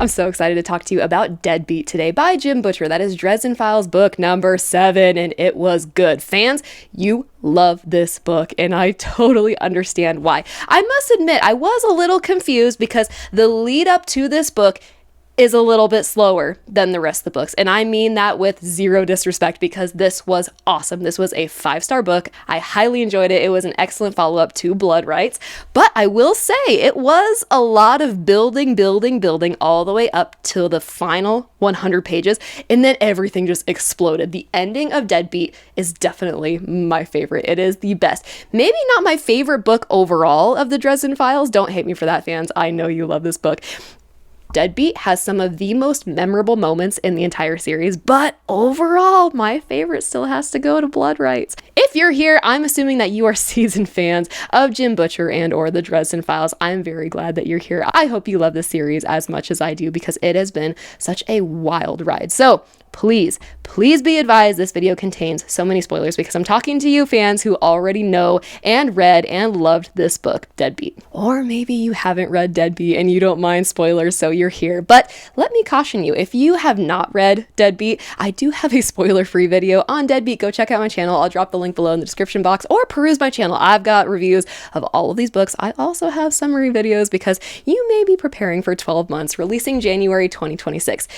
I'm so excited to talk to you about Deadbeat today by Jim Butcher. That is Dresden Files book number 7, and it was good. Fans, you love this book, and I totally understand why. I must admit, I was a little confused because the lead up to this book is a little bit slower than the rest of the books. And I mean that with zero disrespect because this was awesome. This was a 5-star book. I highly enjoyed it. It was an excellent follow-up to Blood Rights. But I will say it was a lot of building all the way up to the final 100 pages. And then everything just exploded. The ending of Deadbeat is definitely my favorite. It is the best. Maybe not my favorite book overall of the Dresden Files. Don't hate me for that, fans. I know you love this book. Deadbeat has some of the most memorable moments in the entire series, but overall, my favorite still has to go to Blood Rights. If you're here, I'm assuming that you are seasoned fans of Jim Butcher and or the Dresden Files. I'm very glad that you're here. I hope you love this series as much as I do because it has been such a wild ride. So please be advised this video contains so many spoilers because I'm talking to you fans who already know and read and loved this book, Deadbeat. Or maybe you haven't read Deadbeat and you don't mind spoilers, so you're here. But let me caution you, if you have not read Deadbeat, I do have a spoiler-free video on Deadbeat. Go check out my channel. I'll drop the link below in the description box or peruse my channel. I've got reviews of all of these books. I also have summary videos because you may be preparing for 12 months, releasing January 2026.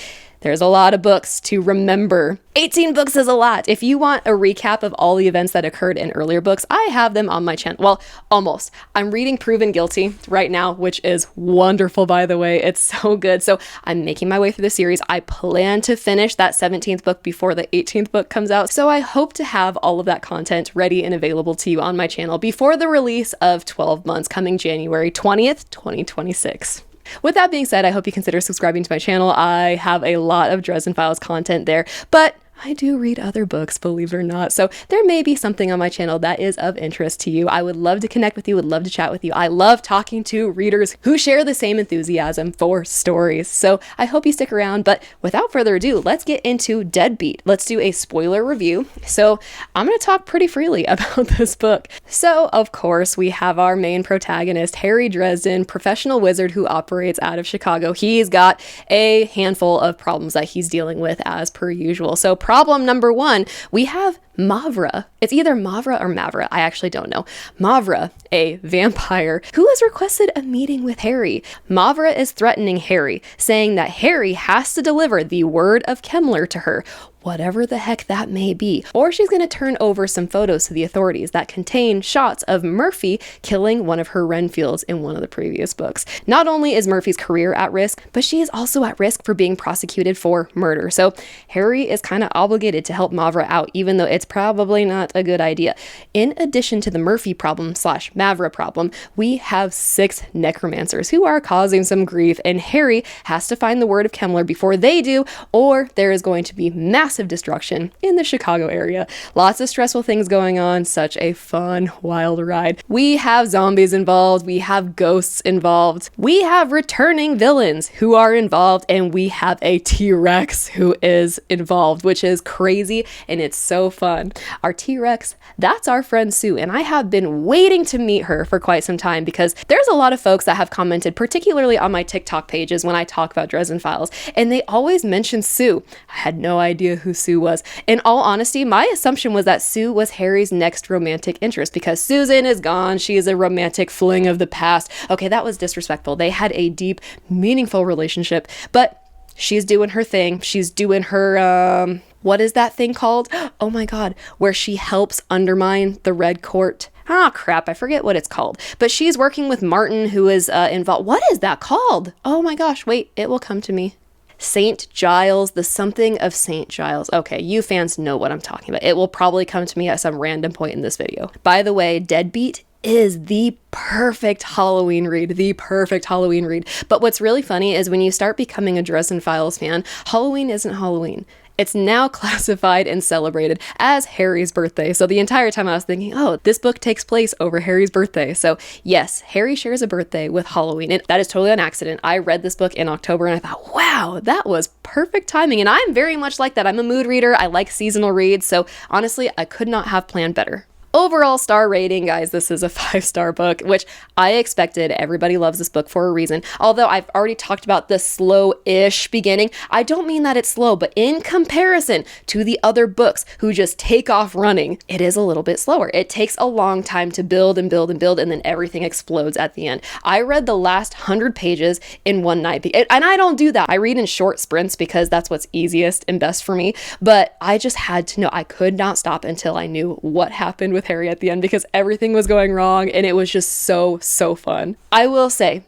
There's a lot of books to remember. 18 books is a lot. If you want a recap of all the events that occurred in earlier books, I have them on my channel. Well, almost. I'm reading Proven Guilty right now, which is wonderful, by the way. It's so good. So I'm making my way through the series. I plan to finish that 17th book before the 18th book comes out. So I hope to have all of that content ready and available to you on my channel before the release of 12 months coming January 20th, 2026. With that being said, I hope you consider subscribing to my channel. I have a lot of Dresden Files content there, but I do read other books, believe it or not. So there may be something on my channel that is of interest to you. I would love to connect with you, would love to chat with you. I love talking to readers who share the same enthusiasm for stories. So I hope you stick around, but without further ado, let's get into Deadbeat. Let's do a spoiler review. So I'm going to talk pretty freely about this book. So of course, we have our main protagonist, Harry Dresden, professional wizard who operates out of Chicago. He's got a handful of problems that he's dealing with as per usual. So problem number 1, we have Mavra. It's either Mavra or Mavra. I actually don't know. Mavra, a vampire who has requested a meeting with Harry. Mavra is threatening Harry, saying that Harry has to deliver the word of Kemmler to her, whatever the heck that may be, or she's going to turn over some photos to the authorities that contain shots of Murphy killing one of her Renfields in one of the previous books. Not only is Murphy's career at risk, but she is also at risk for being prosecuted for murder. So Harry is kind of obligated to help Mavra out, even though it's probably not a good idea. In addition to the Murphy problem / Mavra problem, we have 6 necromancers who are causing some grief, and Harry has to find the word of Kemmler before they do, or there is going to be massive destruction in the Chicago area. Lots of stressful things going on. Such a fun, wild ride. We have zombies involved. We have ghosts involved. We have returning villains who are involved, and we have a T-Rex who is involved, which is crazy, and it's so fun. Our T-Rex, that's our friend Sue, and I have been waiting to meet her for quite some time because there's a lot of folks that have commented, particularly on my TikTok pages when I talk about Dresden Files, and they always mention Sue. I had no idea who Sue was. In all honesty, my assumption was that Sue was Harry's next romantic interest because Susan is gone. She is a romantic fling of the past. Okay, that was disrespectful. They had a deep, meaningful relationship, but she's doing her thing. She's doing her, what is that thing called? Oh my God, where she helps undermine the Red Court. Ah, crap, I forget what it's called. But she's working with Martin, who is involved. What is that called? Oh my gosh, wait, it will come to me. St. Giles, the something of St. Giles. Okay, you fans know what I'm talking about. It will probably come to me at some random point in this video. By the way, Deadbeat is the perfect Halloween read, But what's really funny is when you start becoming a Dresden Files fan, Halloween isn't Halloween. It's now classified and celebrated as Harry's birthday. So the entire time I was thinking, oh, this book takes place over Harry's birthday. So yes, Harry shares a birthday with Halloween. And that is totally an accident. I read this book in October and I thought, wow, that was perfect timing. And I'm very much like that. I'm a mood reader. I like seasonal reads. So honestly, I could not have planned better. Overall star rating, guys, this is a 5-star book, which I expected. Everybody loves this book for a reason. Although I've already talked about the slow-ish beginning, I don't mean that it's slow, but in comparison to the other books who just take off running, it is a little bit slower. It takes a long time to build and build and build, and then everything explodes at the end. I read the last 100 pages in one night, and I don't do that. I read in short sprints because that's what's easiest and best for me, but I just had to know. I could not stop until I knew what happened with Harry at the end because everything was going wrong, and it was just so fun. I will say,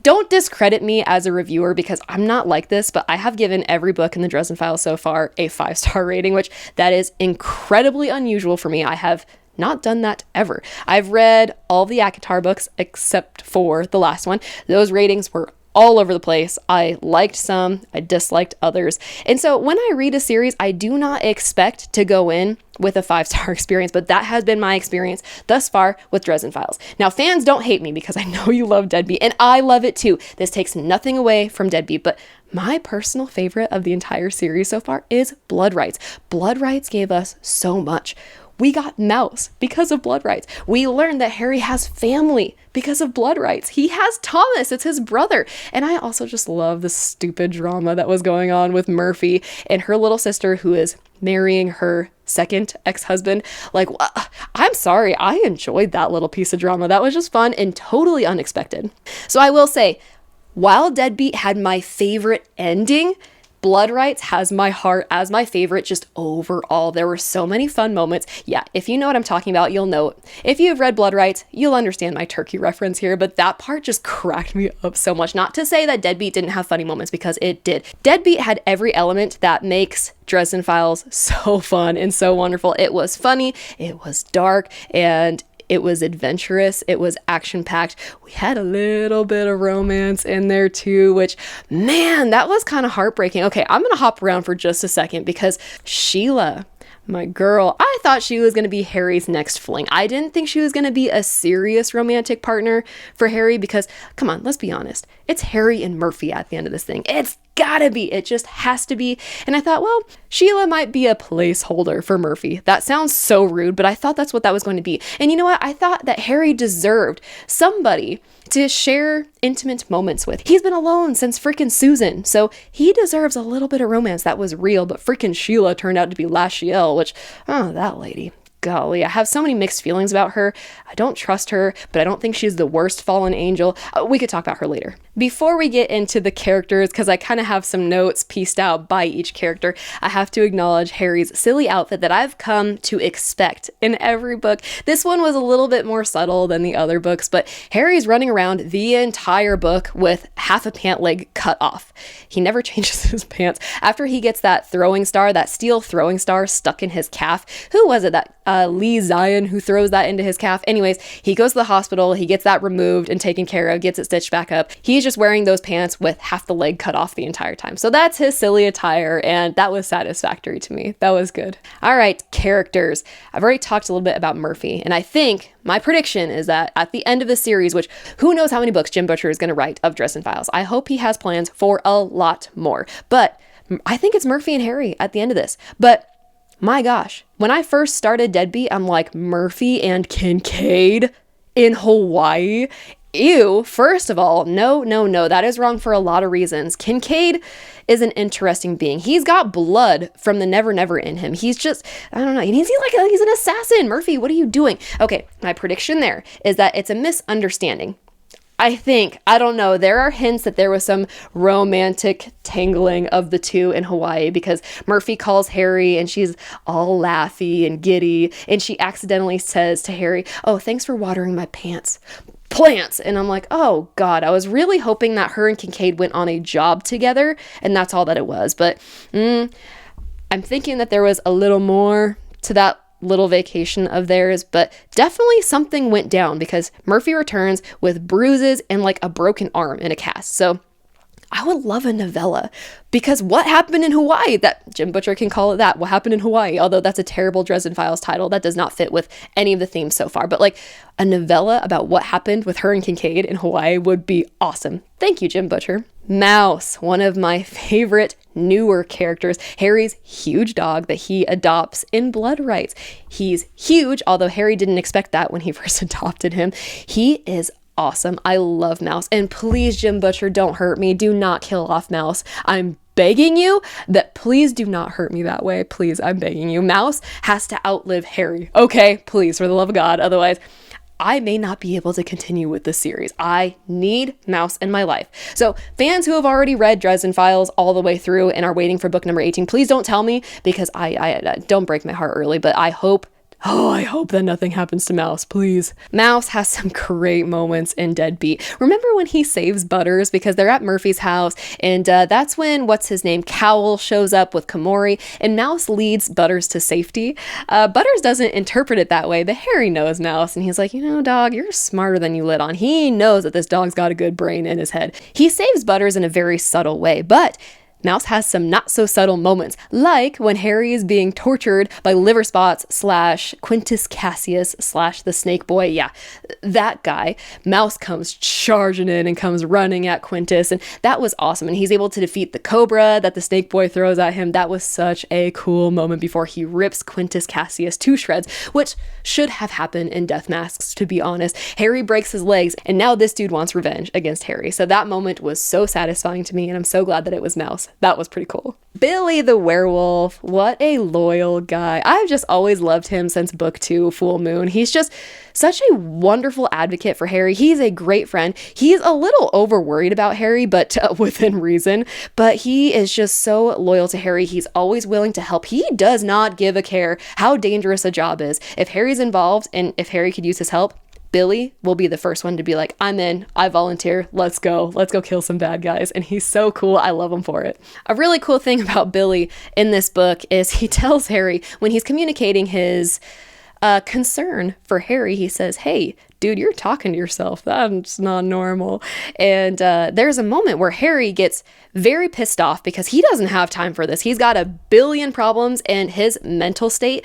don't discredit me as a reviewer because I'm not like this, but I have given every book in the Dresden Files so far a 5-star rating, which that is incredibly unusual for me. I have not done that ever. I've read all the attire books except for the last one. Those ratings were all over the place. I liked some, I disliked others. And so when I read a series, I do not expect to go in with a 5-star experience, but that has been my experience thus far with Dresden Files. Now, fans, don't hate me because I know you love Deadbeat, and I love it too. This takes nothing away from Deadbeat, but my personal favorite of the entire series so far is Blood Rights. Blood Rights gave us so much. We got Mouse because of Blood Rights. We learned that Harry has family because of Blood Rights. He has Thomas, it's his brother. And I also just love the stupid drama that was going on with Murphy and her little sister who is marrying her second ex-husband. Like, I'm sorry, I enjoyed that little piece of drama. That was just fun and totally unexpected. So I will say, while Deadbeat had my favorite ending, Blood Rights has my heart as my favorite just overall. There were so many fun moments. Yeah, if you know what I'm talking about, you'll know it. If you've read Blood Rights, you'll understand my turkey reference here, but that part just cracked me up so much. Not to say that Deadbeat didn't have funny moments, because it did. Deadbeat had every element that makes Dresden Files so fun and so wonderful. It was funny, it was dark, and it was adventurous. It was action-packed. We had a little bit of romance in there too, which, man, that was kind of heartbreaking. Okay, I'm going to hop around for just a second because Sheila, my girl, I thought she was going to be Harry's next fling. I didn't think she was going to be a serious romantic partner for Harry because, come on, let's be honest. It's Harry and Murphy at the end of this thing. It's gotta be. It just has to be. And I thought, well, Sheila might be a placeholder for Murphy. That sounds so rude, but I thought that's what that was going to be. And you know what? I thought that Harry deserved somebody to share intimate moments with. He's been alone since freaking Susan, so he deserves a little bit of romance that was real, but freaking Sheila turned out to be Lashiel, which, oh, that lady. Golly, I have so many mixed feelings about her. I don't trust her, but I don't think she's the worst fallen angel. We could talk about her later. Before we get into the characters, because I kind of have some notes pieced out by each character, I have to acknowledge Harry's silly outfit that I've come to expect in every book. This one was a little bit more subtle than the other books, but Harry's running around the entire book with half a pant leg cut off. He never changes his pants. After he gets that throwing star, that steel throwing star stuck in his calf. Who was it that Lee Zion who throws that into his calf? Anyways, he goes to the hospital, he gets that removed and taken care of, gets it stitched back up. He's just wearing those pants with half the leg cut off the entire time. So that's his silly attire, and that was satisfactory to me. That was good. All right, characters. I've already talked a little bit about Murphy, and I think my prediction is that at the end of the series, which who knows how many books Jim Butcher is going to write of Dresden Files, I hope he has plans for a lot more. But I think it's Murphy and Harry at the end of this. But my gosh, when I first started Deadbeat, I'm like, Murphy and Kincaid in Hawaii? Ew, first of all, no, that is wrong for a lot of reasons. Kincaid is an interesting being. He's got blood from the Never Never in him. He's just, I don't know, he's an assassin. Murphy, what are you doing? Okay, my prediction there is that it's a misunderstanding. I don't know, there are hints that there was some romantic tangling of the two in Hawaii because Murphy calls Harry and she's all laughy and giddy and she accidentally says to Harry, "Oh, thanks for watering my plants." And I'm like, oh God, I was really hoping that her and Kincaid went on a job together and that's all that it was. But I'm thinking that there was a little more to that little vacation of theirs, but definitely something went down because Murphy returns with bruises and like a broken arm in a cast. So I would love a novella, because what happened in Hawaii, that Jim Butcher can call it that, what happened in Hawaii, although that's a terrible Dresden Files title. That does not fit with any of the themes so far. But like a novella about what happened with her and Kincaid in Hawaii would be awesome. Thank you, Jim Butcher. Mouse, one of my favorite newer characters, Harry's huge dog that he adopts in Blood Rights. He's huge, although Harry didn't expect that when he first adopted him. He is awesome. I love Mouse. And please, Jim Butcher, don't hurt me. Do not kill off Mouse. I'm begging you that please do not hurt me that way. Please, I'm begging you. Mouse has to outlive Harry. Okay, please, for the love of God. Otherwise, I may not be able to continue with this series. I need Mouse in my life. So fans who have already read Dresden Files all the way through and are waiting for book number 18, please don't tell me, because I don't break my heart early, but I hope that nothing happens to Mouse, please. Mouse has some great moments in Deadbeat. Remember when he saves Butters because they're at Murphy's house, and that's when, Cowell shows up with Komori, and Mouse leads Butters to safety. Butters doesn't interpret it that way, but Harry knows Mouse, and he's like, dog, you're smarter than you let on. He knows that this dog's got a good brain in his head. He saves Butters in a very subtle way, but Mouse has some not so subtle moments, like when Harry is being tortured by liver spots / Quintus Cassius / the snake boy. Yeah, that guy. Mouse comes charging in and comes running at Quintus, and that was awesome. And he's able to defeat the cobra that the snake boy throws at him. That was such a cool moment before he rips Quintus Cassius to shreds, which should have happened in Death Masks, to be honest. Harry breaks his legs, and now this dude wants revenge against Harry. So that moment was so satisfying to me, and I'm so glad that it was Mouse. That was pretty cool. Billy the werewolf, what a loyal guy. I've just always loved him since book 2, Full Moon. He's just such a wonderful advocate for Harry. He's a great friend. He's a little over worried about Harry, but within reason. But he is just so loyal to Harry. He's always willing to help. He does not give a care how dangerous a job is. If Harry's involved and if Harry could use his help, Billy will be the first one to be like, I'm in, I volunteer, let's go kill some bad guys. And he's so cool, I love him for it. A really cool thing about Billy in this book is he tells Harry, when he's communicating his concern for Harry, he says, hey, dude, you're talking to yourself. That's not normal. And there's a moment where Harry gets very pissed off because he doesn't have time for this. He's got a billion problems, and his mental state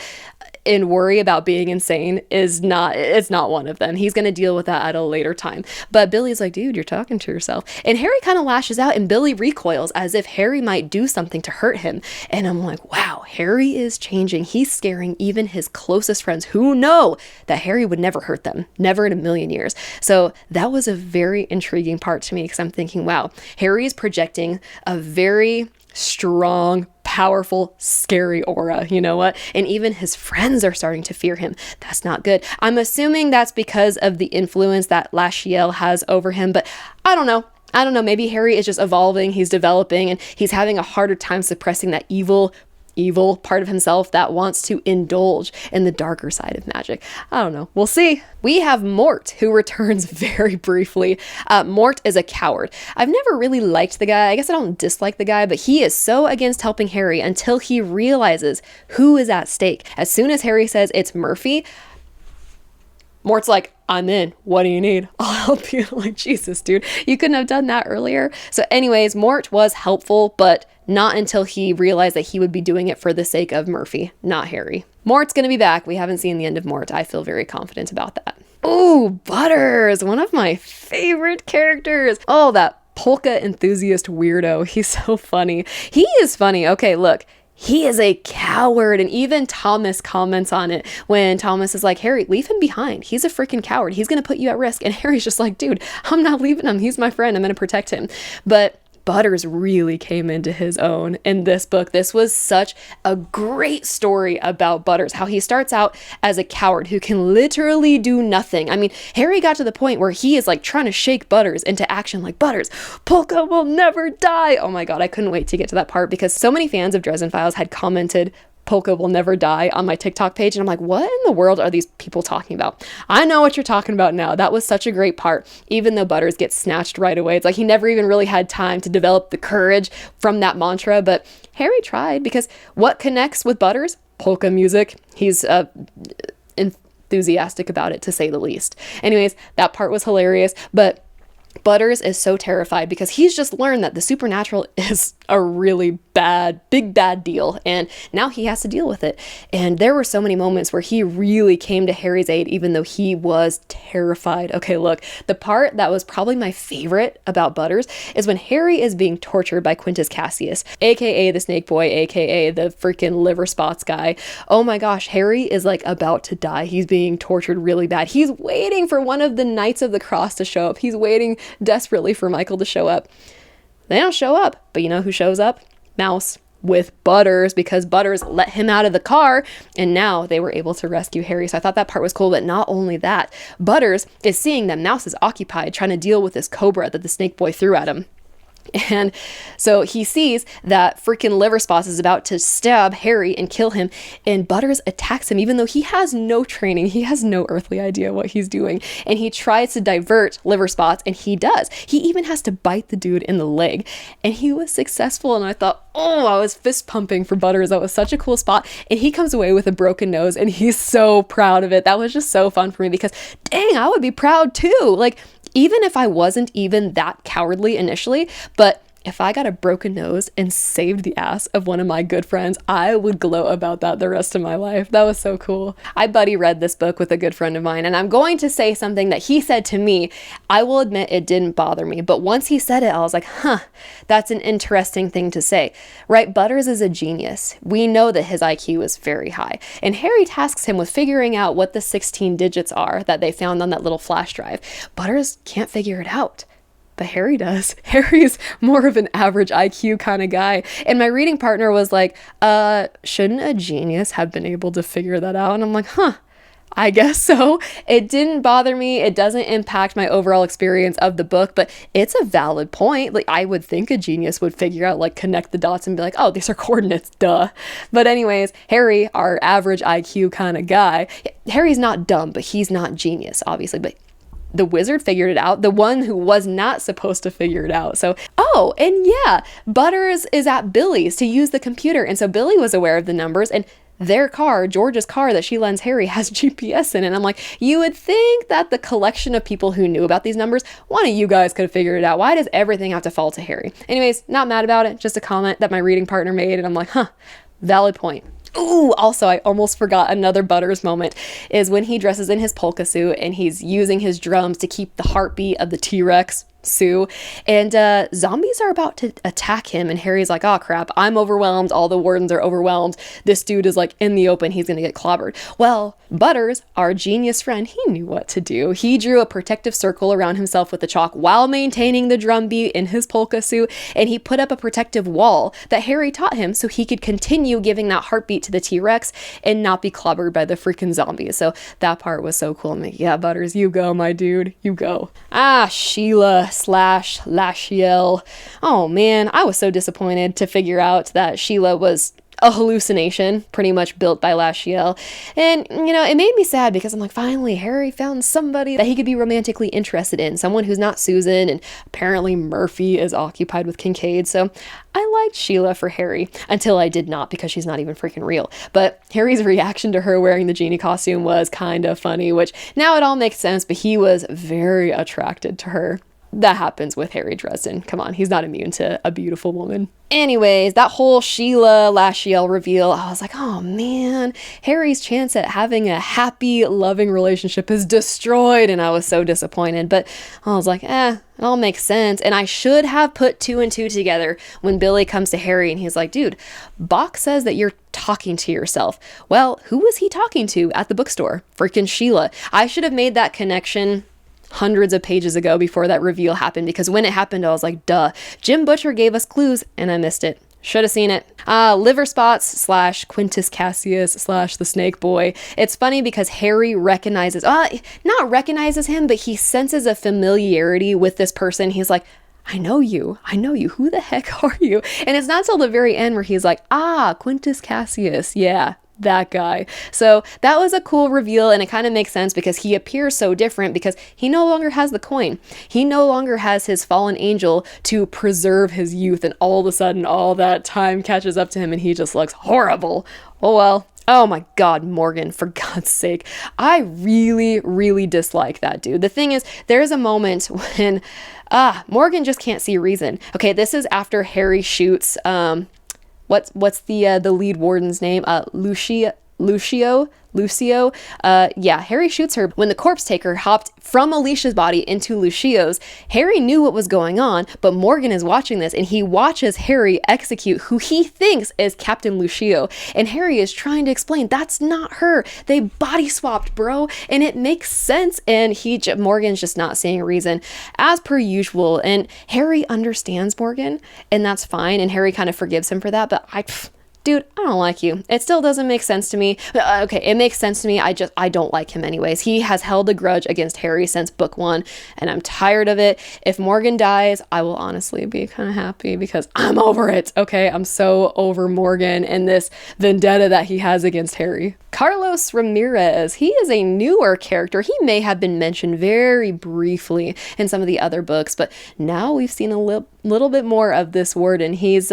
and worry about being insane it's not one of them. He's going to deal with that at a later time. But Billy's like, dude, you're talking to yourself. And Harry kind of lashes out, and Billy recoils as if Harry might do something to hurt him. And I'm like, wow, Harry is changing. He's scaring even his closest friends who know that Harry would never hurt them, never in a million years. So that was a very intriguing part to me, because I'm thinking, wow, Harry is projecting a very strong, powerful, scary aura, you know what? And even his friends are starting to fear him. That's not good. I'm assuming that's because of the influence that Lashiel has over him, but I don't know. Maybe Harry is just evolving, he's developing, and he's having a harder time suppressing that evil part of himself that wants to indulge in the darker side of magic. I don't know. We'll see. We have Mort, who returns very briefly. Mort is a coward. I've never really liked the guy. I guess I don't dislike the guy, but he is so against helping Harry until he realizes who is at stake. As soon as Harry says it's Murphy, Mort's like, I'm in. What do you need? I'll help you. Like, Jesus, dude, you couldn't have done that earlier. So anyways, Mort was helpful, but not until he realized that he would be doing it for the sake of Murphy, not Harry. Mort's going to be back. We haven't seen the end of Mort. I feel very confident about that. Ooh, Butters, one of my favorite characters. Oh, that polka enthusiast weirdo. He's so funny. He is funny. Okay, look. He is a coward, and even Thomas comments on it when Thomas is like, Harry, leave him behind. He's a freaking coward. He's going to put you at risk. And Harry's just like, dude, I'm not leaving him. He's my friend. I'm going to protect him. But Butters really came into his own in this book. This was such a great story about Butters, how he starts out as a coward who can literally do nothing. I mean, Harry got to the point where he is like trying to shake Butters into action, like, Butters, Polka will never die. Oh my God, I couldn't wait to get to that part because so many fans of Dresden Files had commented Polka will never die on my TikTok page. And I'm like, what in the world are these people talking about? I know what you're talking about now. That was such a great part. Even though Butters gets snatched right away. It's like he never even really had time to develop the courage from that mantra. But Harry tried, because what connects with Butters? Polka music. He's enthusiastic about it, to say the least. Anyways, that part was hilarious. But Butters is so terrified because he's just learned that the supernatural is a really bad, big bad deal, and now he has to deal with it. And there were so many moments where he really came to Harry's aid even though he was terrified. Okay, look, the part that was probably my favorite about Butters is when Harry is being tortured by Quintus Cassius, aka the Snake Boy, aka the freaking liver spots guy. Oh my gosh, Harry is like about to die. He's being tortured really bad. He's waiting for one of the Knights of the Cross to show up. He's waiting desperately for Michael to show up. They don't show up, but you know who shows up? Mouse with Butters, because Butters let him out of the car, and now they were able to rescue Harry. So I thought that part was cool, but not only that, Butters is seeing that Mouse is occupied trying to deal with this cobra that the Snake Boy threw at him. And so he sees that freaking liver spots is about to stab Harry and kill him, and Butters attacks him even though he has no training. He has no earthly idea what he's doing, and he tries to divert liver spots, and he does. He even has to bite the dude in the leg, and he was successful. And I thought, oh, I was fist pumping for Butters. That was such a cool spot. And he comes away with a broken nose, and he's so proud of it. That was just so fun for me because dang, I would be proud too. Like, even if I wasn't even that cowardly initially, but if I got a broken nose and saved the ass of one of my good friends, I would gloat about that the rest of my life. That was so cool. I buddy read this book with a good friend of mine, and I'm going to say something that he said to me. I will admit it didn't bother me, but once he said it, I was like, huh, that's an interesting thing to say. Right? Butters is a genius. We know that his IQ is very high, and Harry tasks him with figuring out what the 16 digits are that they found on that little flash drive. Butters can't figure it out. But Harry does. Harry's more of an average IQ kind of guy. And my reading partner was like, shouldn't a genius have been able to figure that out? And I'm like, huh, I guess so. It didn't bother me. It doesn't impact my overall experience of the book, but it's a valid point. Like, I would think a genius would figure out, like, connect the dots and be like, oh, these are coordinates, duh. But anyways, Harry, our average IQ kind of guy, Harry's not dumb, but he's not genius, obviously. But the wizard figured it out, the one who was not supposed to figure it out. So, oh, and yeah, Butters is at Billy's to use the computer. And so Billy was aware of the numbers, and their car, George's car that she lends Harry, has GPS in it. And I'm like, you would think that the collection of people who knew about these numbers, one of you guys could have figured it out. Why does everything have to fall to Harry? Anyways, not mad about it. Just a comment that my reading partner made. And I'm like, huh, valid point. Ooh, also, I almost forgot another Butters moment is when he dresses in his polka suit and he's using his drums to keep the heartbeat of the T-Rex, Sue, and zombies are about to attack him, and Harry's like, oh crap, I'm overwhelmed, all the wardens are overwhelmed, this dude is like in the open, he's gonna get clobbered. Well, Butters, our genius friend, he knew what to do. He drew a protective circle around himself with the chalk while maintaining the drum beat in his polka suit, and he put up a protective wall that Harry taught him so he could continue giving that heartbeat to the T-Rex and not be clobbered by the freaking zombies. So that part was so cool. I'm like, yeah, Butters, you go, my dude, you go. Sheila / Lashiel. Oh man, I was so disappointed to figure out that Sheila was a hallucination pretty much built by Lashiel. And, you know, it made me sad because I'm like, finally, Harry found somebody that he could be romantically interested in, someone who's not Susan, and apparently Murphy is occupied with Kincaid. So I liked Sheila for Harry until I did not, because she's not even freaking real. But Harry's reaction to her wearing the genie costume was kind of funny, which now it all makes sense, but he was very attracted to her. That happens with Harry Dresden. Come on, he's not immune to a beautiful woman. Anyways, that whole Sheila Lashiel reveal, I was like, oh man, Harry's chance at having a happy, loving relationship is destroyed, and I was so disappointed. But I was like, it all makes sense. And I should have put 2 and 2 together when Billy comes to Harry and he's like, dude, Bach says that you're talking to yourself. Well, who was he talking to at the bookstore? Freaking Sheila. I should have made that connection hundreds of pages ago before that reveal happened, because when it happened, I was like, duh. Jim Butcher gave us clues and I missed it. Should have seen it. Liver spots / Quintus Cassius / the Snake Boy. It's funny because Harry not recognizes him, but he senses a familiarity with this person. He's like, I know you. Who the heck are you? And it's not till the very end where he's like, Quintus Cassius. Yeah, that guy. So that was a cool reveal, and it kind of makes sense because he appears so different because he no longer has the coin. He no longer has his fallen angel to preserve his youth, and all of a sudden all that time catches up to him and he just looks horrible. Oh well, Oh my God, Morgan, for God's sake. I really, really dislike that dude. The thing is, there's a moment when Morgan just can't see reason. Okay, this is after Harry shoots what's the lead warden's name? Lucio. Yeah, Harry shoots her. When the corpse taker hopped from Alicia's body into Lucio's, Harry knew what was going on, but Morgan is watching this, and he watches Harry execute who he thinks is Captain Lucio. And Harry is trying to explain, that's not her. They body swapped, bro. And it makes sense. And Morgan's just not seeing a reason, as per usual. And Harry understands Morgan, and that's fine. And Harry kind of forgives him for that. But dude, I don't like you. It still doesn't make sense to me. Okay, it makes sense to me. I don't like him anyways. He has held a grudge against Harry since book 1, and I'm tired of it. If Morgan dies, I will honestly be kind of happy because I'm over it. Okay, I'm so over Morgan and this vendetta that he has against Harry. Carlos Ramirez, he is a newer character. He may have been mentioned very briefly in some of the other books, but now we've seen a little bit more of this warden. He's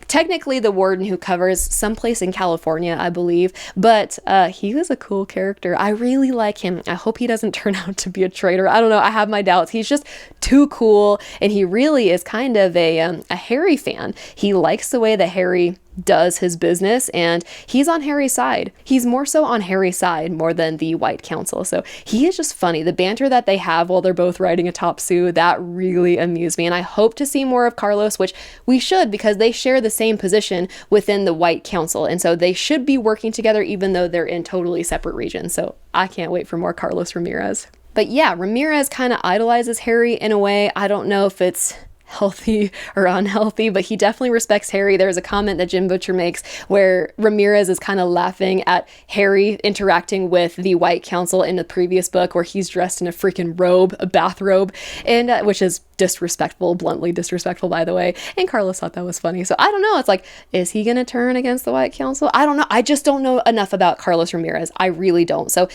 technically the warden who covers someplace in California, I believe, but he was a cool character. I really like him. I hope he doesn't turn out to be a traitor. I don't know. I have my doubts. He's just too cool, and he really is kind of a Harry fan. He likes the way that Harry does his business, and he's on Harry's side. He's more so on Harry's side more than the White Council. So he is just funny. The banter that they have while they're both riding atop Sue, that really amused me. And I hope to see more of Carlos, which we should, because they share the same position within the White Council. And so they should be working together even though they're in totally separate regions. So I can't wait for more Carlos Ramirez. But yeah, Ramirez kind of idolizes Harry in a way. I don't know if it's healthy or unhealthy, but he definitely respects Harry. There's a comment that Jim Butcher makes where Ramirez is kind of laughing at Harry interacting with the White Council in the previous book where he's dressed in a freaking robe, a bathrobe, and which is disrespectful, bluntly disrespectful, by the way. And Carlos thought that was funny. So I don't know. It's like, is he going to turn against the White Council? I don't know. I just don't know enough about Carlos Ramirez. I really don't. So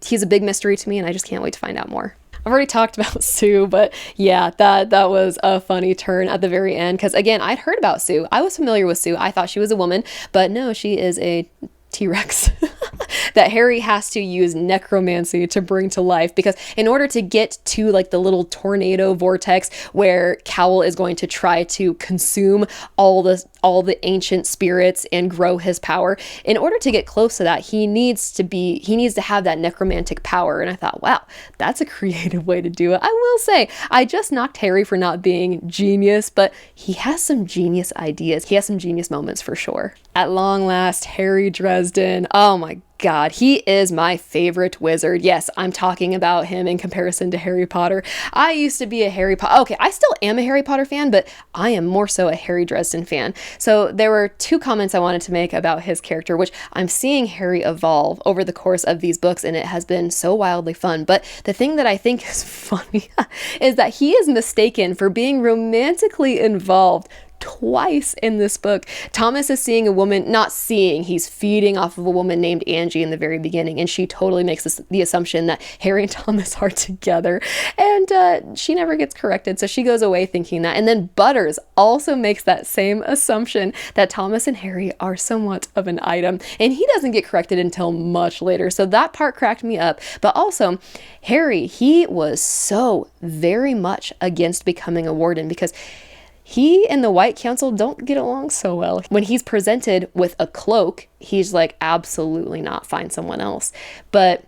he's a big mystery to me, and I just can't wait to find out more. I've already talked about Sue, but yeah, that was a funny turn at the very end. Because again, I'd heard about Sue. I was familiar with Sue. I thought she was a woman, but no, she is a T-Rex that Harry has to use necromancy to bring to life, because in order to get to like the little tornado vortex where Cowell is going to try to consume all the ancient spirits and grow his power, in order to get close to that, he needs to have that necromantic power. And I thought, wow, that's a creative way to do it. I will say, I just knocked Harry for not being genius, but he has some genius ideas. He has some genius moments for sure. At long last, Harry Dresden. Oh my God, he is my favorite wizard. Yes, I'm talking about him in comparison to Harry Potter. I used to be a Harry Potter. Okay, I still am a Harry Potter fan, but I am more so a Harry Dresden fan. So there were 2 comments I wanted to make about his character, which I'm seeing Harry evolve over the course of these books, and it has been so wildly fun. But the thing that I think is funny is that he is mistaken for being romantically involved twice in this book. Thomas is seeing a woman, he's feeding off of a woman named Angie in the very beginning, and she totally makes the assumption that Harry and Thomas are together, and she never gets corrected, so she goes away thinking that. And then Butters also makes that same assumption that Thomas and Harry are somewhat of an item, and he doesn't get corrected until much later, so that part cracked me up. But also, Harry, he was so very much against becoming a warden because he and the White Council don't get along so well. When he's presented with a cloak, he's like, absolutely not, find someone else. But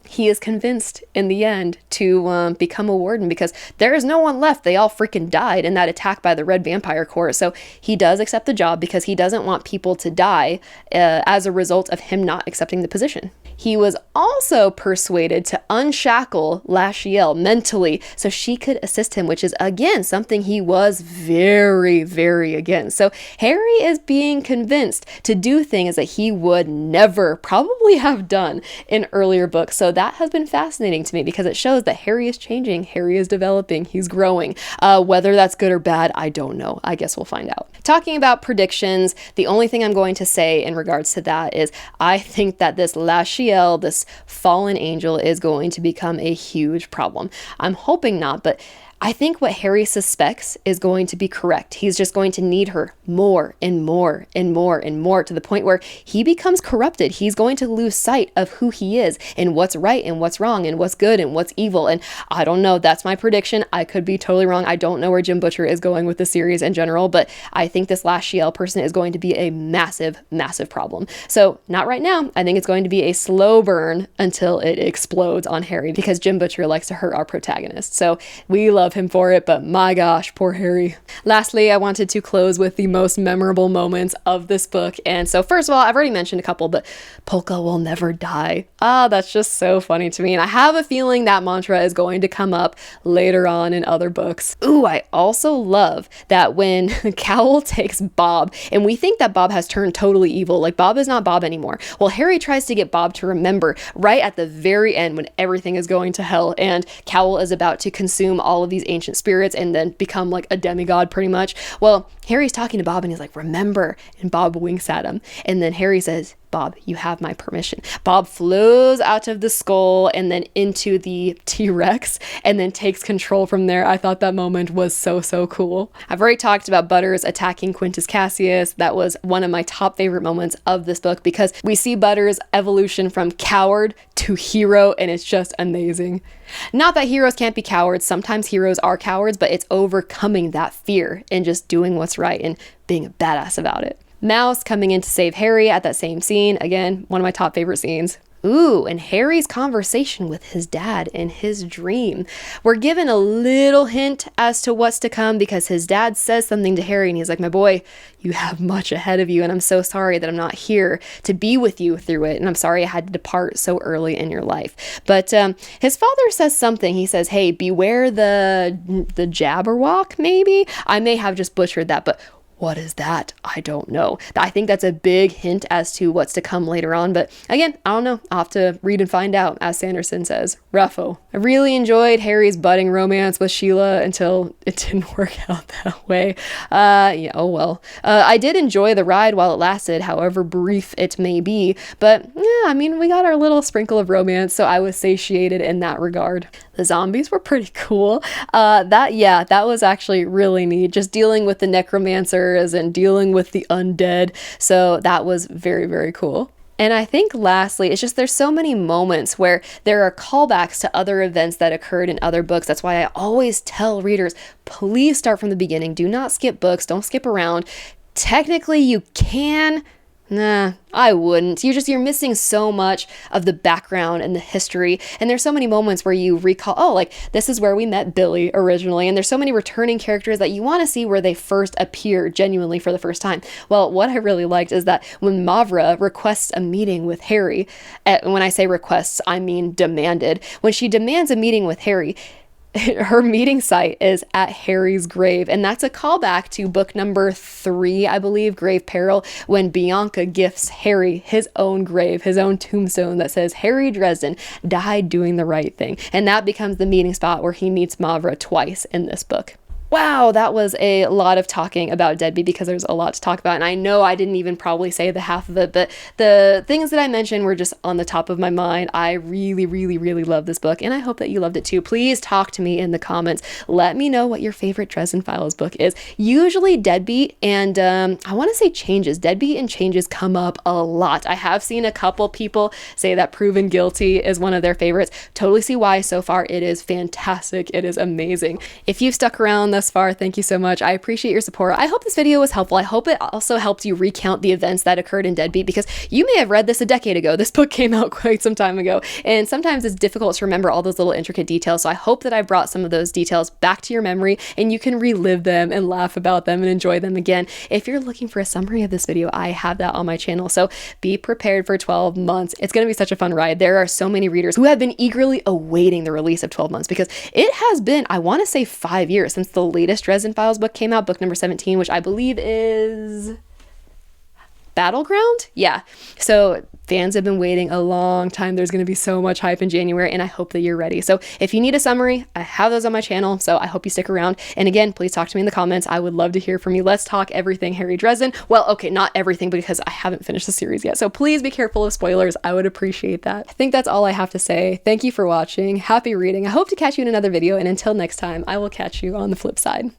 he is convinced in the end to become a warden because there is no one left. They all freaking died in that attack by the Red Vampire Corps. So he does accept the job because he doesn't want people to die as a result of him not accepting the position. He was also persuaded to unshackle Lashiel mentally so she could assist him, which is, again, something he was very, very against. So Harry is being convinced to do things that he would never probably have done in earlier books. So that has been fascinating to me because it shows that Harry is changing, Harry is developing, he's growing. Whether that's good or bad, I don't know. I guess we'll find out. Talking about predictions, the only thing I'm going to say in regards to that is I think that this Lashiel, this fallen angel, is going to become a huge problem. I'm hoping not, but I think what Harry suspects is going to be correct. He's just going to need her more and more and more and more, to the point where he becomes corrupted. He's going to lose sight of who he is and what's right and what's wrong and what's good and what's evil. And I don't know. That's my prediction. I could be totally wrong. I don't know where Jim Butcher is going with the series in general, but I think this last Shiel person is going to be a massive, massive problem. So not right now. I think it's going to be a slow burn until it explodes on Harry, because Jim Butcher likes to hurt our protagonist. So we love him for it, but my gosh, poor Harry. Lastly, I wanted to close with the most memorable moments of this book. And so first of all, I've already mentioned a couple, but Polka will never die. That's just so funny to me. And I have a feeling that mantra is going to come up later on in other books. Ooh, I also love that when Cowell takes Bob, and we think that Bob has turned totally evil, like Bob is not Bob anymore. Well, Harry tries to get Bob to remember right at the very end when everything is going to hell and Cowell is about to consume all of these ancient spirits and then become like a demigod pretty much. Well, Harry's talking to Bob and he's like, remember, and Bob winks at him. And then Harry says, Bob, you have my permission. Bob flows out of the skull and then into the T-Rex and then takes control from there. I thought that moment was so, so cool. I've already talked about Butters attacking Quintus Cassius. That was one of my top favorite moments of this book because we see Butters' evolution from coward to hero, and it's just amazing. Not that heroes can't be cowards. Sometimes heroes are cowards, but it's overcoming that fear and just doing what's right and being a badass about it. Mouse coming in to save Harry at that same scene. Again, one of my top favorite scenes. Ooh, and Harry's conversation with his dad in his dream. We're given a little hint as to what's to come because his dad says something to Harry and he's like, my boy, you have much ahead of you and I'm so sorry that I'm not here to be with you through it. And I'm sorry I had to depart so early in your life. But his father says something. He says, hey, beware the Jabberwock, maybe? I may have just butchered that, but what is that? I don't know. I think that's a big hint as to what's to come later on. But again, I don't know. I'll have to read and find out, as Sanderson says. Ruffo. I really enjoyed Harry's budding romance with Sheila until it didn't work out that way. Yeah, oh well. I did enjoy the ride while it lasted, however brief it may be. But yeah, I mean, we got our little sprinkle of romance, so I was satiated in that regard. The zombies were pretty cool. That was actually really neat. Just dealing with the necromancers and dealing with the undead. So that was very, very cool. And I think lastly, it's just there's so many moments where there are callbacks to other events that occurred in other books. That's why I always tell readers, please start from the beginning. Do not skip books. Don't skip around. Technically, you can. Nah, I wouldn't. You're missing so much of the background and the history. And there's so many moments where you recall, oh, like this is where we met Billy originally. And there's so many returning characters that you want to see where they first appear genuinely for the first time. Well, what I really liked is that when Mavra requests a meeting with Harry, when I say requests, I mean demanded. When she demands a meeting with Harry, her meeting site is at Harry's grave. And that's a callback to book number 3, I believe, Grave Peril, when Bianca gifts Harry his own grave, his own tombstone that says Harry Dresden died doing the right thing. And that becomes the meeting spot where he meets Mavra twice in this book. Wow, that was a lot of talking about Deadbeat because there's a lot to talk about. And I know I didn't even probably say the half of it, but the things that I mentioned were just on the top of my mind. I really, really, really love this book, and I hope that you loved it too. Please talk to me in the comments. Let me know what your favorite Dresden Files book is. Usually Deadbeat and I want to say Changes. Deadbeat and Changes come up a lot. I have seen a couple people say that Proven Guilty is one of their favorites. Totally see why so far. It is fantastic. It is amazing. If you've stuck around thus far, thank you so much. I appreciate your support. I hope this video was helpful. I hope it also helped you recount the events that occurred in Deadbeat because you may have read this a decade ago. This book came out quite some time ago, and sometimes it's difficult to remember all those little intricate details. So I hope that I brought some of those details back to your memory and you can relive them and laugh about them and enjoy them again. If you're looking for a summary of this video, I have that on my channel. So be prepared for 12 months. It's going to be such a fun ride. There are so many readers who have been eagerly awaiting the release of 12 months because it has been, I want to say 5 years since the latest Dresden Files book came out, book number 17, which I believe is Battleground. Yeah. So Fans have been waiting a long time. There's going to be so much hype in January, and I hope that you're ready. So if you need a summary, I have those on my channel, so I hope you stick around. And again, please talk to me in the comments. I would love to hear from you. Let's talk everything Harry Dresden. Well, okay, not everything because I haven't finished the series yet, so please be careful of spoilers. I would appreciate that. I think that's all I have to say. Thank you for watching. Happy reading. I hope to catch you in another video, and until next time, I will catch you on the flip side.